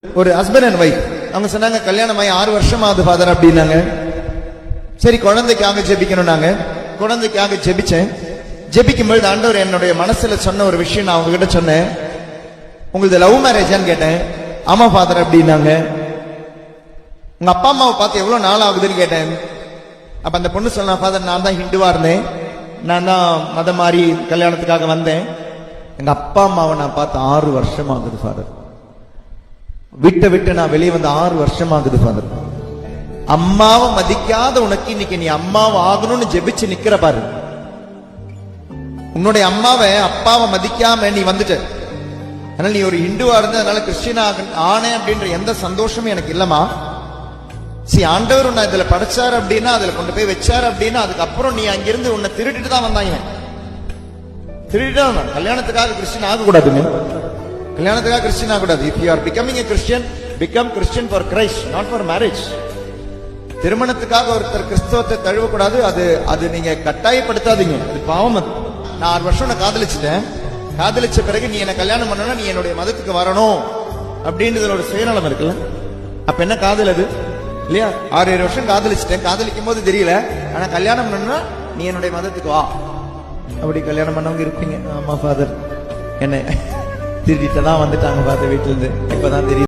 ஒரு husband and wife அவங்க சொன்னாங்க கல்யாணம் ஆகி 6 வருஷம் ஆகுது ஃபாதர் அப்படின்னாங்க. சரி குழந்தைக்காக ஜெபிக்கணும். நாங்க குழந்தைக்காக ஜெபிச்சேன். ஜெபிக்கும் பொழுது ஆண்டவர் என்னுடைய மனசுல சொன்ன ஒரு விஷயம் நான் அவங்க கிட்ட சொன்னேன். உங்களுக்கு லவ் மேரேஜான்னு கேட்டேன். ஆமா ஃபாதர் அப்படின்னாங்க. உங்க அப்பா அம்மாவை பார்த்து எவ்வளவு நாள் ஆகுதுன்னு கேட்டேன். அப்ப அந்த பொண்ணு சொன்னா, ஃபாதர் நான் தான் ஹிந்துவா இருந்தேன், நான் தான் மதம் மாறி கல்யாணத்துக்காக வந்தேன். எங்க அப்பா அம்மாவை நான் பார்த்து 6 வருஷம் ஆகுது ஃபாதர். விட்டு நான் வெளியே வந்து 6 வருஷம் ஆகுது ஃபாதர். அம்மாவை மதிக்காத உனக்கு இன்னைக்கு நீ அம்மாவை ஆகணும்னு ஜெபிச்சு நிக்கிற பாரு. உன்னுடைய அம்மாவை அப்பாவை மதிக்காம நீ வந்துட்ட. அதனால நீ ஒரு ஹிந்துவா இருந்த, அதனால கிறிஸ்டியனா ஆனே அப்படின்ற எந்த சந்தோஷமும் எனக்கு இல்லமா. ஆண்டவர் உன்னை இதுல படைச்சாரு அப்படின்னா, அதுல கொண்டு போய் வச்சாரு அப்படின்னா, அதுக்கப்புறம் நீ அங்கிருந்து உன்னை திருடிட்டு தான் வந்தாங்க. திருடிட்டு தான். கல்யாணத்துக்காக கிறிஸ்டியன் ஆகக்கூடாதுங்க. கல்யாணத்துக்காக கிறிஸ்டியன் ஆகக்கூடாது. If you are becoming a Christian, become Christian for Christ, not for marriage. திருமணத்துக்காக ஒருத்தர் கிறிஸ்தவத்தை தழுவக்கூடாது. அது நீங்க கட்டாயப்படுத்தாதீங்க, அது பாவம். அது நான் 6 வருஷம் நான் காதலிச்சுட்டேன். காதலிச்ச பிறகு நீ என்ன கல்யாணம் பண்ணனா நீ என்னுடைய மதத்துக்கு வரணும் அப்படின்றதுல ஒரு சுயநலம் இருக்குல்ல. அப்ப என்ன காதல் அது இல்லையா? 6-7 வருஷம் காதலிச்சுட்டேன். காதலிக்கும் போது தெரியல, ஆனா கல்யாணம் பண்ணா நீ என்னுடைய மதத்துக்கு வா அப்படி கல்யாணம் பண்ணவங்க இருப்பீங்க. ஆமா ஃபாதர், என்ன திருடிட்டு தான் வந்துட்டாங்க ஃபாதர் வீட்டுல இருந்து. இப்பதான் தெரியும்.